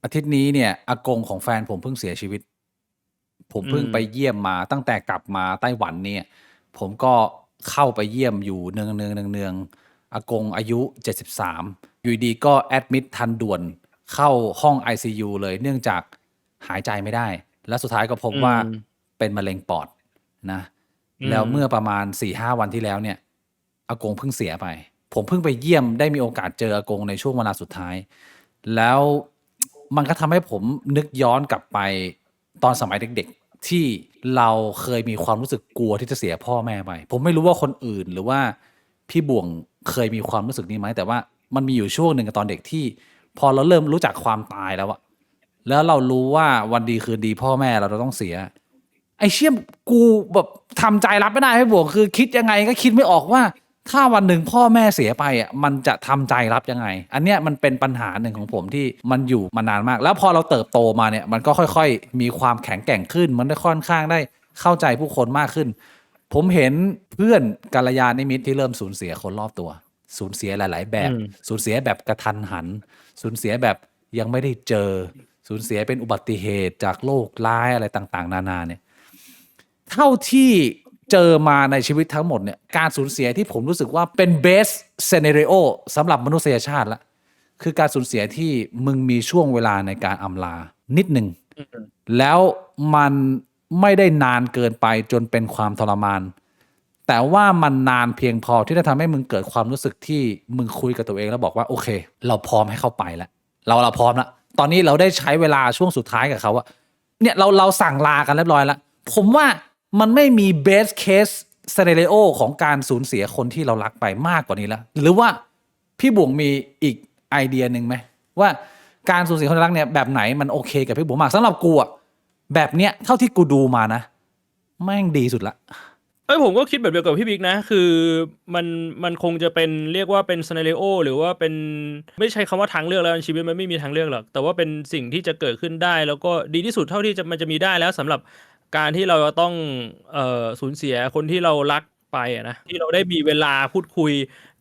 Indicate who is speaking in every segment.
Speaker 1: อาทิตย์นี้เนี่ยอากงของแฟนผมเพิ่งเสียชีวิตผม
Speaker 2: อื
Speaker 1: เพิ่งไป
Speaker 2: ม
Speaker 1: เยี่ยมมาตั้งแต่กลับมาไต้หวันเนี่ยผมก็เข้าไปเยี่ยมอยู่เนืองอากงอายุ73อยู่ดีก็แอดมิดทันด่วนเข้าห้อง ICU เลยเนื่องจากหายใจไม่ได้และสุดท้ายก็พบ
Speaker 2: อื
Speaker 1: ว่า
Speaker 2: ม
Speaker 1: เป็นมะเร็งปอดนะ
Speaker 2: อื
Speaker 1: แล้วเมื่อ
Speaker 2: ม
Speaker 1: ประมาณ4-5วันที่แล้วเนี่ยอากงเพิ่งเสียไปผมเพิ่งไปเยี่ยมได้มีโอกาสเจออากงในช่วงเวลาสุดท้าย แล้วมันก็ทำให้ผมนึกย้อนกลับไปตอนสมัยเด็กๆที่เราเคยมีความรู้สึกกลัวที่จะเสียพ่อแม่ไปผมไม่รู้ว่าคนอื่นหรือว่าพี่บ่วงเคยมีความรู้สึกนี้ไหมแต่ว่ามันมีอยู่ช่วงหนึ่งตอนเด็กที่พอเราเริ่มรู้จักความตายแล้วอะแล้วเรารู้ว่าวันดีคืนดีพ่อแม่เราต้องเสียไอ้เชี่ยกูแบบทำใจรับไม่ได้พี่บ่วงคือคิดยังไงก็คิดไม่ออกว่า ถ้าวันหนึ่งพ่อแม่เสียไปอ่ะมันจะทำใจรับยังไงอันเนี้ยมันเป็นปัญหาหนึ่งของผมที่มันอยู่มานานมากแล้วพอเราเติบโตมาเนี่ยมันก็ค่อยๆมีความแข็งแกร่งขึ้นมันได้ค่อนข้างได้เข้าใจผู้คนมากขึ้นผมเห็นเพื่อนกัลยาณมิตรที่เริ่มสูญเสียคนรอบตัวสูญเสียหลายๆแบบ
Speaker 2: อืม
Speaker 1: สูญเสียแบบกระทันหันสูญเสียแบบยังไม่ได้เจอสูญเสียเป็นอุบัติเหตุจากโรคร้ายอะไรต่างๆนานาเนี่ย เท่าที่เจอมาในชีวิตทั้งหมดเนี่ยการสูญเสียที่ผมรู้สึกว่าเป็น best scenario สำหรับมนุษยชาติละคือการสูญเสียที่มึงมีช่วงเวลาในการอำลานิดหนึ่ง
Speaker 2: อืม
Speaker 1: แล้วมันไม่ได้นานเกินไปจนเป็นความทรมานแต่ว่ามันนานเพียงพอที่จะทำให้มึงเกิดความรู้สึกที่มึงคุยกับตัวเองแล้วบอกว่าโอเคเราพร้อมให้เข้าไปแล้วเราพร้อมแล้วตอนนี้เราได้ใช้เวลาช่วงสุดท้ายกับเขาอะเนี่ยเราสั่งลากันเรียบร้อยแล้วผมว่ามันไม่มี best case scenario ของการสูญเสียคนที่เรารักไปมากกว่านี้แล้วหรือว่าพี่บุ๋งมีอีกไอเดียหนึ่งไหมว่าการสูญเสียคนรักเนี่ยแบบไหนมันโอเคกับพี่บุ๋งมากสำหรับกูอะแบบเนี้ยเท่าที่กูดูมานะแม่งดีสุดละ
Speaker 2: ผมก็คิดแบบเดียวกับพี่บิ๊กนะคือมันมันคงจะเป็นเรียกว่าเป็นซีนาริโอหรือว่าเป็นไม่ใช่คำว่าทางเลือกแล้วชีวิตมันไม่มีทางเลือกหรอกแต่ว่าเป็นสิ่งที่จะเกิดขึ้นได้แล้วก็ดีที่สุดเท่าที่มันจะมีได้แล้วสำหรับการที่เราต้องสูญเสียคนที่เรารักไปอะนะที่เราได้มีเวลาพูดคุย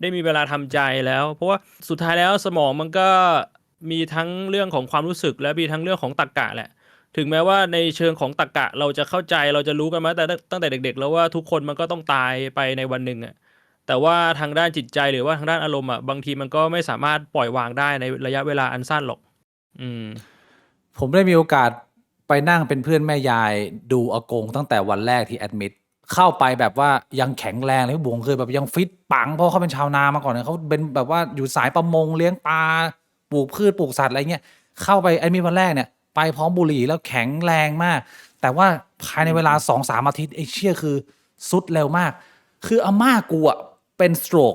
Speaker 2: ได้มีเวลาทำใจแล้วเพราะว่าสุดท้ายแล้วสมองมันก็มีทั้งเรื่องของความรู้สึกและมีทั้งเรื่องของตรรกะแหละ ถึงแม้ว่าในเชิงของตรรกะเราจะเข้าใจเราจะรู้กันมาแต่ตั้งแต่เด็กๆแล้วว่าทุกคนมันก็ต้องตายไปในวันหนึ่งอ่ะแต่ว่าทางด้านจิตใจหรือว่าทางด้านอารมณ์อ่ะบางทีมันก็ไม่สามารถปล่อยวางได้ในระยะเวลาอันสั้นหรอกอืม
Speaker 1: ผมได้มีโอกาสไปนั่งเป็นเพื่อนแม่ยายดูอากงตั้งแต่วันแรกที่แอดมิดเข้าไปแบบว่ายังแข็งแรงเลยพี่บุ๋งเคยแบบยังฟิตปังเพราะเขาเป็นชาวนามาก่อนเนี่ยเขาเป็นแบบว่าอยู่สายประมงเลี้ยงปลาปลูกพืชปลูกสัตว์อะไรเงี้ยเข้าไปแอดมิดวันแรกเนี่ยไปพร้อมบุหรี่แล้วแข็งแรงมากแต่ว่าภายในเวลา2-3 อาทิตย์ไอ้เชี่ยคือสุดเร็วมากคืออาม่ากูอะเป็นสโตรก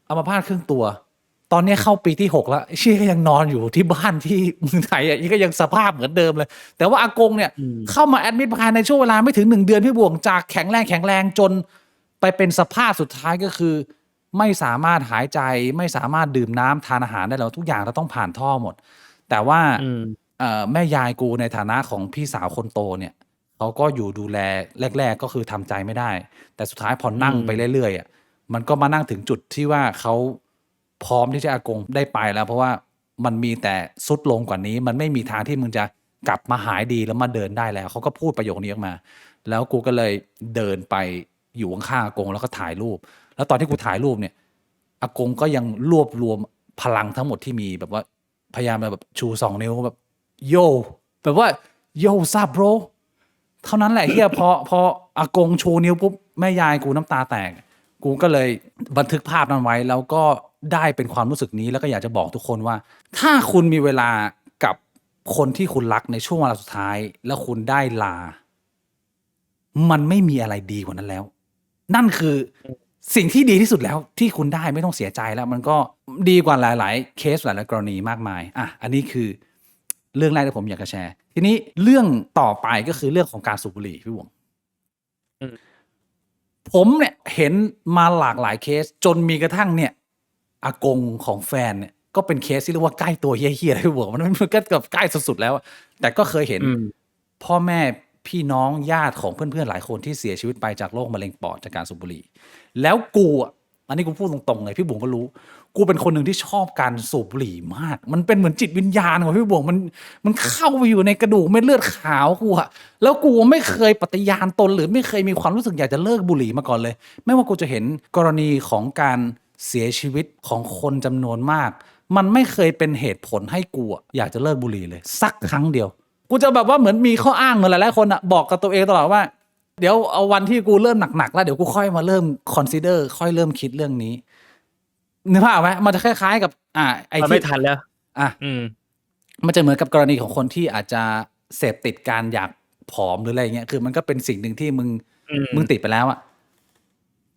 Speaker 1: อัมพาตครึ่งตัว ตอนนี้เข้าปีที่6แล้วไอ้เชี่ยก็ยังนอนอยู่ที่บ้านที่เมืองไทยอ่ะก็ยังสภาพเหมือนเดิมเลยแต่ว่าอากงเนี่ย
Speaker 2: อืม
Speaker 1: เข้ามาแอดมิดภายในช่วงเวลาไม่ถึง1 เดือนพี่บวงจากแข็งแรงจนไปเป็นสภาพสุดท้ายก็คือไม่สามารถหายใจไม่สามารถดื่มน้ำทานอาหารได้แล้วทุกอย่างเราต้องผ่านท่อหมดแต่ว่า
Speaker 2: อืม
Speaker 1: แม่ยายกูในฐานะของพี่สาวคนโตเนี่ยเขาก็อยู่ดูแลแรกๆก็คือทำใจไม่ได้แต่สุดท้ายพอ
Speaker 2: อื
Speaker 1: นั่งไป
Speaker 2: ม
Speaker 1: เรื่อยๆอ่ะมันก็มานั่งถึงจุดที่ว่าเขาพร้อมที่จะอากงได้ไปแล้วเพราะว่ามันมีแต่สุดลงกว่านี้มันไม่มีทางที่มึงจะกลับมาหายดีแล้วมาเดินได้แล้วเขาก็พูดประโยคนี้ออกมาแล้วกูก็เลยเดินไปอยู่ข้างๆอากงแล้วก็ถ่ายรูปแล้วตอนที่กูถ่ายรูปเนี่ยอากงก็ยังรวบรวมพลังทั้งหมดที่มีแบบว่าพยายามแบบชู2 นิ้วแบบ โยแบบว่าโยซับโบรเท่านั้นแหละเฮียพออากงชูนิ้วปุ๊บแม่ยายกูน้ำตาแตกกูก็เลยบันทึกภาพนั้นไว้แล้วก็ได้เป็นความรู้สึกนี้แล้วก็อยากจะบอกทุกคนว่าถ้าคุณมีเวลากับคนที่คุณรักในช่วงเวลาสุดท้ายแล้วคุณได้ลามันไม่มีอะไรดีกว่านั้นแล้วนั่นคือสิ่งที่ดีที่สุดแล้วที่คุณได้ไม่ต้องเสียใจแล้วมันก็ดีกว่าหลายๆเคสหลายๆกรณีมากมายอ่ะอันนี้คือเรื่องแรกที่ผมอยากจะแชร์ทีนี้เรื่องต่อไปก็คือเรื่องของการสูบบุหรี่พี่วง
Speaker 2: อืม
Speaker 1: ผมเนี่ยเห็นมาหลากหลายเคสจนมีกระทั่งเนี่ยอากงของแฟนเนี่ยก็เป็นเคสที่เรียกว่าใกล้ตัวเฮี้ยๆพี่วงมันก็กับใกล้สุดๆแล้วแต่ก็เคยเห็น
Speaker 2: อืม
Speaker 1: พ่อแม่พี่น้องญาติของเพื่อนๆหลายคนที่เสียชีวิตไปจากโรคมะเร็งปอดจากการสูบบุหรี่แล้วกูอะ อันนี้กูพูดตรงๆเลยพี่บวงก็รู้กูเป็นคนหนึ่งที่ชอบการสูบบุหรี่มากมันเป็นเหมือนจิตวิญญาณของพี่บวงมันเข้าไปอยู่ในกระดูกเม็ดเลือดขาวกูอะแล้วกูไม่เคยปฏิญาณตนหรือไม่เคยมีความรู้สึกอยากจะเลิกบุหรี่มาก่อนเลยไม่ว่ากูจะเห็นกรณีของการเสียชีวิตของคนจำนวนมากมันไม่เคยเป็นเหตุผลให้กูอยากจะเลิกบุหรี่เลยสักครั้งเดียวกูจะแบบว่าเหมือนมีข้ออ้างเหมือนหลายๆคนอะบอกกับตัวเองตลอดว่าเดี๋ยวเอาวันที่กูเริ่มหนักๆแล้วเดี๋ยวกูค่อยมาเริ่ม consider ค่อยเริ่มคิดเรื่องนี้นึกภาพไหมมันจะคล้ายๆกับไอ้
Speaker 2: มัน
Speaker 1: ที่
Speaker 2: ไม่ทันแล้ว
Speaker 1: อ่ะมันจะเหมือนกับกรณีของคนที่อาจจะเสพติดการอยากผอมหรืออะไรเงี้ยคือมันก็เป็นสิ่งหนึ่งที่มึงติดไปแล้วอะ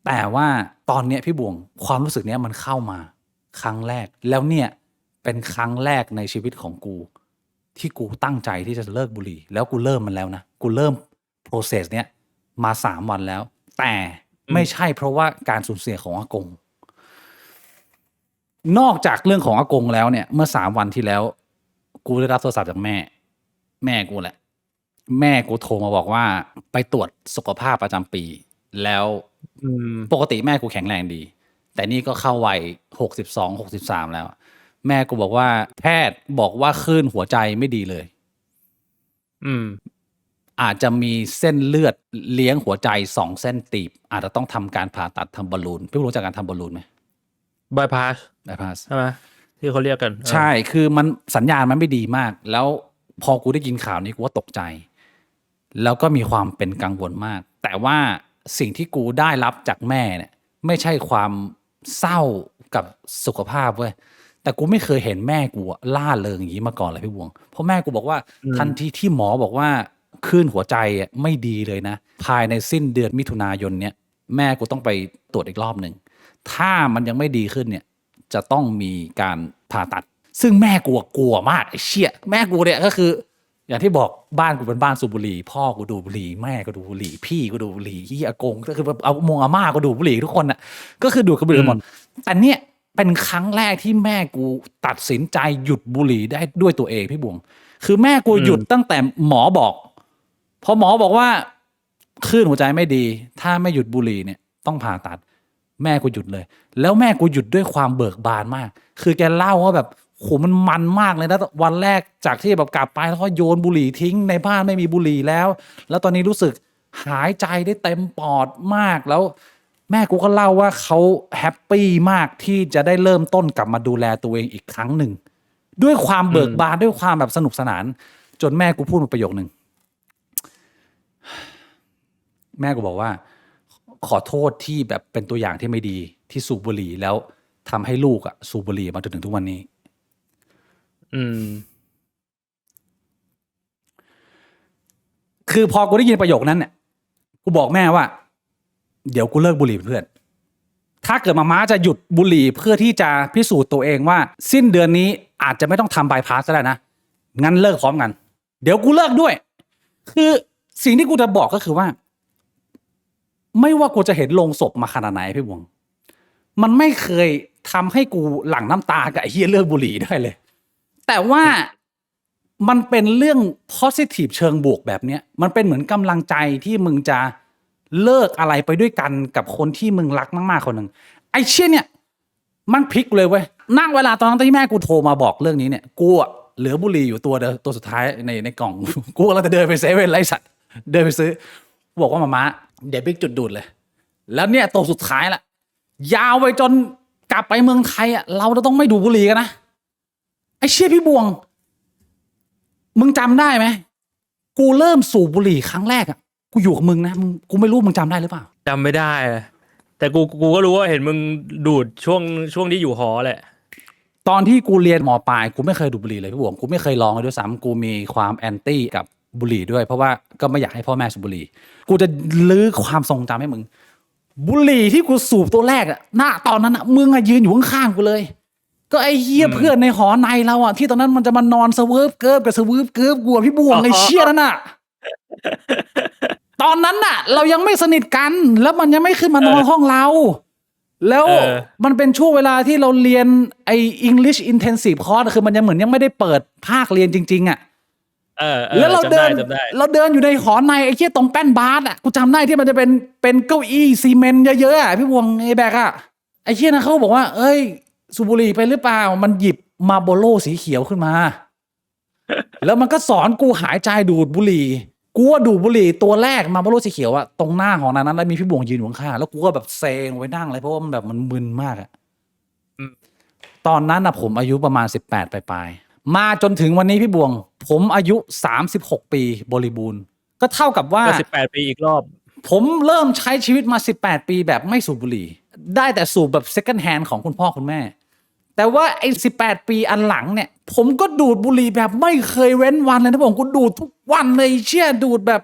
Speaker 1: แต่ว่าตอนเนี้ยพี่บวงความรู้สึกเนี้ยมันเข้ามาครั้งแรกแล้วเนี่ยเป็นครั้งแรกในชีวิตของกูที่กูตั้งใจที่จะเลิกบุหรี่แล้วกูเริ่มมันแล้วนะกูเริ่ม process เนี้ยมา3 วันแล้วแต่ไม่ใช่เพราะว่าการสูญเสียของอากงนอกจากเรื่องของอากงแล้วเนี่ยเมื่อ3 วันที่แล้วกูได้รับโทรศัพท์จากแม่กูแหละแม่กูโทรมาบอกว่าไปตรวจสุขภาพประจำปีแล้วปกติแม่กูแข็งแรงดีแต่นี่ก็เข้าวัย62-63แล้วแม่กูบอกว่าแพทย์บอกว่าคลื่นหัวใจไม่ดีเลยอาจจะมีเส้นเลือดเลี้ยงหัวใจ2 เส้นตีบอาจจะต้องทำการผ่าตัดทำบอลลูนพี่รู้จักการทำบอลลูนไหม
Speaker 2: บายพาสใช่ไหมที่เขาเรียกกัน
Speaker 1: ใช่คือมันสัญญาณมันไม่ดีมากแล้วพอกูได้ยินข่าวนี้กูก็ตกใจแล้วก็มีความเป็นกังวลมากแต่ว่าสิ่งที่กูได้รับจากแม่เนี่ยไม่ใช่ความเศร้ากับสุขภาพเว้ยแต่กูไม่เคยเห็นแม่กูล่าเริงอย่างนี้มาก่อนเลยพี่บวงเพราะแม่กูบอกว่าทันทีที่หมอบอกว่าคลื่นหัวใจไม่ดีเลยนะภายในสิ้นเดือนมิถุนายนเนี่ยแม่กูต้องไปตรวจอีกรอบหนึ่งถ้ามันยังไม่ดีขึ้นเนี่ยจะต้องมีการผ่าตัดซึ่งแม่กูกลัวมากไอ้เชี่ยแม่กูเนี่ยก็คืออย่างที่บอกบ้านกูเป็นบ้านสูบบุหรี่พ่อกูดูดบุหรี่แม่ก็ดูดบุหรี่พี่ก็ดูดบุหรี่ที่อากงก็คือเอามงอาม่าก็ดูดบุหรี่ทุกคนน่ะก็คือดูดบุหรี่หมดแต่เนี่ยเป็นครั้งแรกที่แม่กูตัดสินใจหยุดบุหรี่ได้ด้วยตัวเองพี่บวงคือแม่กูหยุดตั้งแต่หมอบอกพอหมอบอกว่าคลื่นหัวใจไม่ดีถ้าไม่หยุดบุหรี่เนี่ยต้องผ่าตัดแม่กูหยุดเลยแล้วแม่กูหยุดด้วยความเบิกบานมากคือแกเล่าว่าแบบโหมันมากเลยนะวันแรกจากที่แบบกลับไปแล้วก็โยนบุหรี่ทิ้งในบ้านไม่มีบุหรี่แล้วตอนนี้รู้สึกหายใจได้เต็มปอดมากแล้วแม่กูก็เล่าว่าเขาแฮปปี้มากที่จะได้เริ่มต้นกลับมาดูแลตัวเองอีกครั้งหนึ่งด้วยความเบิกบานด้วยความแบบสนุกสนานจนแม่กูพูดมาประโยคนึงแม่กูบอกว่าขอโทษที่แบบเป็นตัวอย่างที่ไม่ดีที่สูบบุหรี่แล้วทำให้ลูกสูบบุหรี่มาจนถึงทุกวันนี้คือพอกูได้ยินประโยคนั้นเนี่ยกูบอกแม่ว่าเดี๋ยวกูเลิกบุหรี่เพื่อนถ้าเกิดมาม่าจะหยุดบุหรี่เพื่อที่จะพิสูจน์ตัวเองว่าสิ้นเดือนนี้อาจจะไม่ต้องทำบายพาสก็ได้นะงั้นเลิกพร้อมกันเดี๋ยวกูเลิกด้วยคือสิ่งที่กูจะบอกก็คือว่าไม่ว่ากูจะเห็นโลงศพมาขนาดไหนพี่บวงมันไม่เคยทำให้กูหลั่งน้ำตากับไอ้เหี้ยเลิกบุหรี่ได้เลยแต่ว่ามันเป็นเรื่อง positive เชิงบวกแบบเนี้ยมันเป็นเหมือนกำลังใจที่มึงจะเลิกอะไรไปด้วยกันกับคนที่มึงรักมากๆคนหนึ่งไอ้เชี่ยเนี่ยมันพลิกเลยเว้ยนั่งเวลาตอนนั้นที่แม่กูโทรมาบอกเรื่องนี้เนี่ยกูเหลือบุหรี่อยู่ตัวสุดท้ายในกล่องกูกำลังจะเดินไปเซเว่นไล่สัตว์เดินไปซื้อบอกว่ามาเดี๋ยวบิ๊กจุดดูดเลยแล้วเนี่ยตัวสุดท้ายละยาวไปจนกลับไปเมืองไทยเราจะต้องไม่ดูดบุหรี่กันนะไอ้เชี่ยพี่บวงมึงจำได้ไหมกูเริ่มสูบบุหรี่ครั้งแรกกูอยู่กับมึงนะกูไม่รู้มึงจำได้หรือเปล่า
Speaker 2: จำไม่ได้แต่กูก็รู้ว่าเห็นมึงดูดช่วงที่อยู่หอแหละ
Speaker 1: ตอนที่กูเรียนม.ปลายกูไม่เคยดูดบุหรี่เลยพี่บวงกูไม่เคยลองเลยด้วยซ้ำกูมีความแอนตี้กับบุหรี่ด้วยเพราะว่าก็ไม่อยากให้พ่อแม่สูบบุหรี่กูจะลื้อความทรงจำให้มึงบุหรี่ที่กูสูบตัวแรกหน้าตอนนั้นมึงยืนอยู่ข้างๆกูเลยก็ไอ้เหี้ยเพื่อนในหอในเราที่ตอนนั้นมันจะมานอนสเวิร์ฟเกิร์ฟกับสวิร์ฟเกิร์ฟกูพี่บวงไอ้เชี่ยนั่นตอนนั้นเรายังไม่สนิทกันแล้วมันยังไม่ขึ้นมานอนห้องเราแล้วมันเป็นช่วงเวลาที่เราเรียนไอ้ English Intensive Course คือมันยังเหมือนยังไม่ได้เปิดภาคเรียนจริงๆแล้วเราเดินอยู่ในหอในไอ้เหี้ยตรงแป้นบาสกูจำได้ที่มันจะเป็นเก้าอี้ซีเมนต์เยอะๆพี่วงไอ้แบก ไอ้เชี่ยนะเขาบอกว่าเอ้ยสูบบุหรี่ไปหรือเปล่ามันหยิบมาโบโลสีเขียวขึ้นมา แล้วมันก็สอนกูหายใจดูดบุหรี่กูว่าดูดบุหรี่ตัวแรกมาโบโลสีเขียวอะตรงหน้าของนั้นแล้วมีพี่บวงยืนอยู่ข้างๆแล้วกูก็แบบเซงไว้นั่งเลยเพราะว่ามันแบบมันมึนมากอะ
Speaker 2: อืม
Speaker 1: ตอนนั้นนะผมอายุประมาณ18ปลายๆมาจนถึงวันนี้พี่บวงผมอายุ36ปีบริบูรณ์ก็เท่ากับว่า
Speaker 2: ก็18 ปีอีกรอบ
Speaker 1: ผมเริ่มใช้ชีวิตมา18ปีแบบไม่สูบบุหรี่ได้แต่สูบแบบ second hand ของคุณพ่อคุณแม่แต่ว่าไอ้18ปีอันหลังเนี่ยผมก็ดูดบุหรี่แบบไม่เคยเว้นวันเลยนะผมก็ดูดทุกวันเลยเชี่ยดูดแบบ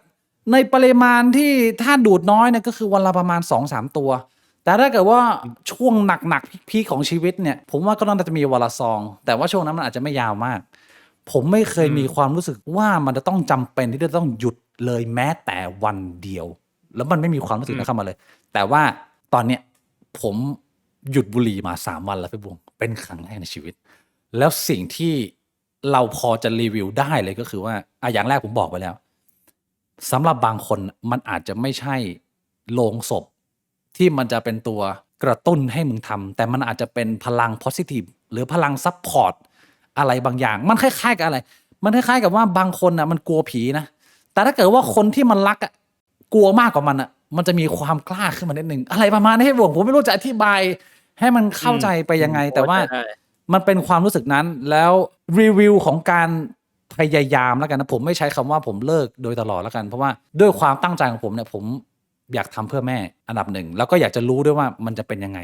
Speaker 1: ในปริมาณที่ถ้าดูดน้อยเนี่ยก็คือวันละประมาณ 2-3 ตัวแต่ถ้าเกิดว่าช่วงหนักๆพีคๆของชีวิตเนี่ยผมว่าก็น่าจะมีวันละซองแต่ว่าช่วงนั้นมันอาจจะไม่ยาวมากผมไม่เคยมีความรู้สึกว่ามันจะต้องจำเป็นที่จะต้องหยุดเลยแม้แต่วันเดียวแล้วมันไม่มีความรู้สึกนั้นเข้ามาเลย แต่ว่าตอนเนี้ยผมหยุดบุหรี่มา3 วันแล้วพี่บวงเป็นครั้งแรกในชีวิต แล้วสิ่งที่เราพอจะรีวิวได้เลยก็คือว่าอย่างแรกผมบอกไปแล้วสำหรับบางคนมันอาจจะไม่ใช่โลงศพที่มันจะเป็นตัวกระตุ้นให้มึงทำแต่มันอาจจะเป็นพลัง positive หรือพลังซัพพอร์ตอะไรบางอย่างมันคล้ายๆกับอะไร มันคล้ายๆกับว่าบางคนอ่ะมันกลัวผีนะแต่ถ้าเกิดว่าคนที่มันรักอ่ะกลัวมากกว่ามันอ่ะมันจะมีความกล้าขึ้นมานิดนึงอะไรประมาณนี้ให้ผมไม่รู้จะอธิบายให้มันเข้าใจไปยังไง แต่ว่า
Speaker 2: ได้
Speaker 1: มันเป็นความรู้สึกนั้นแล้วรีวิวของการพยายามแล้วกันนะผมไม่ใช้คำว่าผมเลิกโดยตลอดแล้วกันเพราะว่าด้วยความตั้งใจของผมเนี่ยผมอยากทำเพื่อแม่อันดับหนึ่งแล้วก็อยากจะรู้ด้วยว่ามันจะเป็นยังไง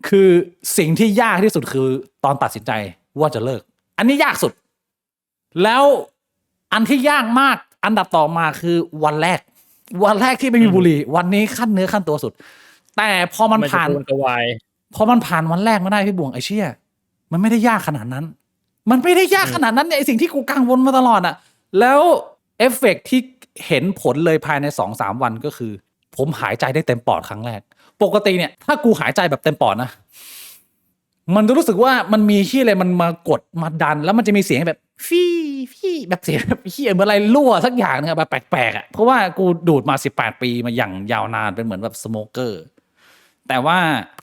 Speaker 1: คือสิ่งที่ยากที่สุดคือตอนตัดสินใจว่าจะเลิก อันนี้ยากสุด แล้วอันที่ยากมากอันดับต่อมาคือวันแรกที่ไม่มีบุหรี่วันนี้ขั้นเนื้อขั้นตัวสุด แต่พอมัน
Speaker 2: มันจะ
Speaker 1: ผ่าน
Speaker 2: กระวนกระวาย
Speaker 1: พอมันผ่านวันแรกมาได้พี่บวงไอ้เชี่ยมันไม่ได้ยากขนาดนั้น มันไม่ได้ยากขนาดนั้นเนี่ยไอ้สิ่งที่กูกังวลมาตลอดอะแล้วเอฟเฟกต์ที่เห็นผลเลยภายใน 2-3 วันก็คือ ผมหายใจได้เต็มปอดครั้งแรก ปกติเนี่ยถ้ากูหายใจแบบเต็มปอดนะ มันจะรู้สึกว่ามันมีที่อะไรมันมากดมาดัน แล้วมันจะมีเสียงแบบฟี่แบบเสียงแบบเฮียเหมือนอะไรรั่วสักอย่างนึงอะแบบแปลกๆอะเพราะว่ากูดูดมา18ปีมาอย่างยาวนานเป็นเหมือนแบบสโมเกอร์ แต่ว่า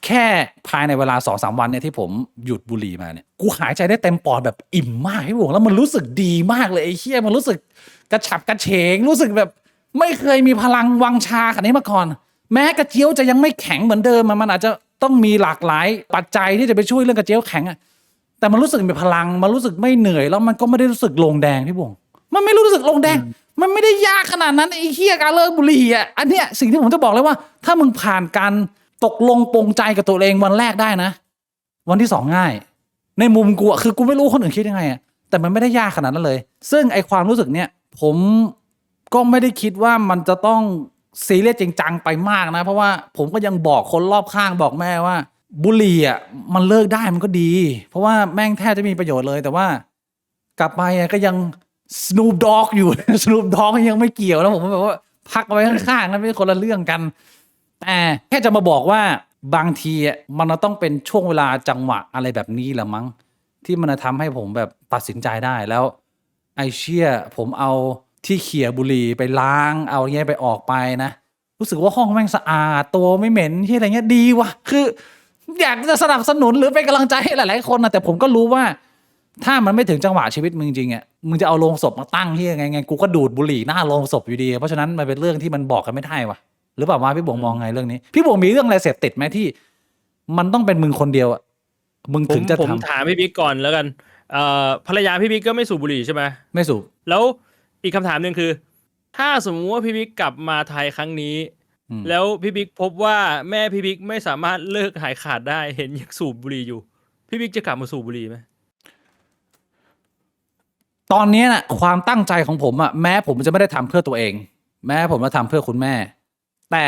Speaker 1: แค่ภายในเวลา 2-3 วันเนี่ยที่ผมหยุดบุหรี่มาเนี่ยกูหายใจได้เต็มปอดแบบอิ่มมากพี่บวงแล้วมันรู้สึกดีมากเลยไอ้เหี้ยมันรู้สึกกระฉับกระเฉงรู้สึกแบบไม่เคยมีพลังวังชาขนาดนี้มาก่อน แม้กระเจียวจะยังไม่แข็งเหมือนเดิมมันอาจจะต้องมีหลากหลายปัจจัยที่จะไปช่วยเรื่องกระเจียวแข็งอะแต่มันรู้สึกมีพลังมันรู้สึกไม่เหนื่อยแล้วมันก็ไม่ได้รู้สึกลงแดงพี่บวงมันไม่รู้สึกลงแดง มันไม่ได้ยากขนาดนั้นไอ้เหี้ยการเลิกบุหรี่อ่ะอันเนี้ยสิ่งที่ผมจะบอกเลยว่า ถ้ามึงผ่านการตกลงปลงใจกับตัวเองวันแรกได้นะ วันที่ 2ง่าย ในมุมกูอะคือกูไม่รู้คนอื่นคิดยังไงอะแต่มันไม่ได้ยากขนาดนั้นเลย ซึ่งไอความรู้สึกเนี้ยผมก็ไม่ได้คิดว่ามันจะต้องซีเรียสจริงจังไปมากนะ เพราะว่าผมก็ยังบอกคนรอบข้างบอกแม่ว่า บุหรี่อ่ะมันเลิกได้มันก็ดี เพราะว่าแม่งแทบจะมีประโยชน์เลย แต่ว่ากลับไปอะก็ยัง Snoop Dogg อยู่ Snoop Dogg ยังไม่เกี่ยวแล้วผมก็แบบว่าพักเอาไว้ข้างๆนั่นไม่ใช่คนละเรื่องกัน แต่แค่จะมาบอกว่าบางทีอะมันต้องเป็นช่วงเวลาจังหวะอะไรแบบนี้แหละมั้งที่มันจะทำให้ผมแบบตัดสินใจได้แล้ว ไอเชี่ยผมเอาที่เขี่ยบุหรี่ไปล้างเอาเงี้ยไปออกไปนะ รู้สึกว่าห้องแม่งสะอาดตัวไม่เหม็นที่อะไรเงี้ยดีว่ะคืออยากจะสนับสนุนหรือเป็นกำลังใจให้หลายๆคนนะแต่ผมก็รู้ว่า ถ้ามันไม่ถึงจังหวะชีวิตมึงจริงอ่ะมึงจะเอาโลงศพมาตั้งที่ยังไงกูก็ดูดบุหรี่หน้าโลงศพอยู่ดีเพราะฉะนั้นมันเป็นเรื่องที่มันบอกกันไม่ได้ว่ะหรือเปล่าว่าพี่บวงมองไงเรื่องนี้พี่บวงมีเรื่องอะไรเสพติดไหมที่ มันต้องเป็นมึงคนเดียวอ่ะมึงถึงจะ
Speaker 2: ผม
Speaker 1: ทำ
Speaker 2: ถามพี่บิ๊กก่อนแล้วกันภรรยาพี่บิ๊กก็ไม่สูบบุหรี่ใช่ไหม
Speaker 1: ไม่สูบ
Speaker 2: แล้วอีกคำถามหนึ่งคือ ถ้าสมมติว่าพี่บิ๊กกลับมาไทยครั้งนี้ แล้วพี่บิ๊กพบว่าแม่พี่บิ๊กไม่สามารถเลิกหายขาดได้เห็นยังสูบบุหรี่อยู่พี่บิ๊กจะกลับมาสูบบุหรี่ไหม
Speaker 1: ตอนนี้น่ะความตั้งใจของผมอ่ะแม้ผมจะไม่ได้ทำเพื่อตัวเอง แม้ผมจะทำเพื่อคุณแม่ แต่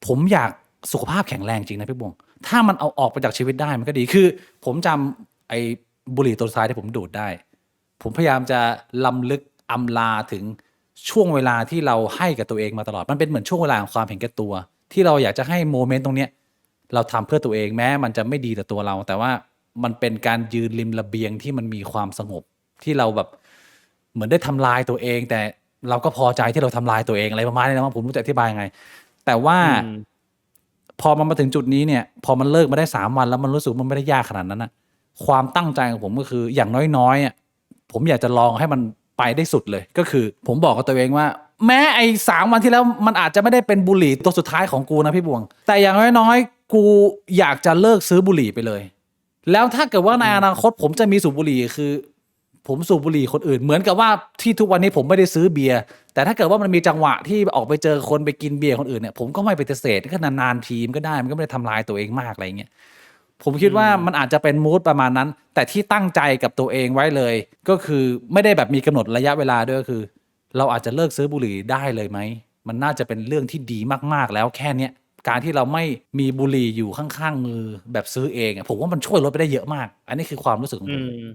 Speaker 1: ผมอยากสุขภาพแข็งแรงจริงนะพี่บวงถ้ามันเอาออกไปจากชีวิตได้มันก็ดีคือ ผมจำไอ้บุหรี่ตัวสุดท้ายที่ผมดูดได้ ผมพยายามจะลำลึกอำลาถึงช่วงเวลาที่เราให้กับตัวเองมาตลอดมันเป็นเหมือนช่วงเวลาของความเห็นแก่ตัว ที่เราอยากจะให้โมเมนต์ตรงเนี้ยเราทำเพื่อตัวเองแม้มันจะไม่ดีต่อตัวเรา แต่ว่ามันเป็นการยืนริมระเบียงที่มันมีความสงบที่เราแบบเหมือนได้ทำลายตัวเอง แต่เราก็พอใจที่เราทำลายตัวเองอะไรประมาณนี้นะผมรู้จะอธิบายยังไง แต่ว่า พอมันมาถึงจุดนี้เนี่ย พอมันเลิกมาได้3 วันแล้วมันรู้สึกมันไม่ได้ยากขนาดนั้นนะความตั้งใจของผมก็คืออย่างน้อยๆอ่ะผมอยากจะลองให้มันไปได้สุดเลยก็คือ ผมบอกกับตัวเองว่า แม้ไอ้3 วันที่แล้วมันอาจจะไม่ได้เป็นบุหรี่ตัวสุดท้ายของกูนะพี่บวง แต่อย่างน้อยๆกูอยากจะเลิกซื้อบุหรี่ไปเลย แล้วถ้าเกิดว่าในอนาคตผมจะมีสูบบุหรี่คือ ผมสูบบุหรี่คนอื่นเหมือนกับว่าที่ทุกวันนี้ผมไม่ได้ซื้อเบียร์แต่ถ้าเกิดว่ามันมีจังหวะที่ออกไปเจอคนไปกินเบียร์คนอื่นเนี่ยผมก็ไม่ปฏิเสธก็นานๆทีมก็ได้มันก็ไม่ได้ทำลายตัวเองมากอะไรเงี้ยผมคิดว่ามันอาจจะเป็นมูดประมาณนั้น แต่ที่ตั้งใจกับตัวเองไว้เลย ก็คือไม่ได้แบบมีกำหนดระยะเวลาด้วยก็คือ เราอาจจะเลิกซื้อบุหรี่ได้เลยไหมมันน่าจะเป็นเรื่องที่ดีมากๆแล้วแค่เนี้ยการที่เราไม่มีบุหรี่อยู่ข้างๆมือแบบซื้อเองผมว่ามันช่วยลดไปได้เยอะมาก อันนี้คือความรู้สึกของ
Speaker 2: อื
Speaker 1: ผม
Speaker 2: ม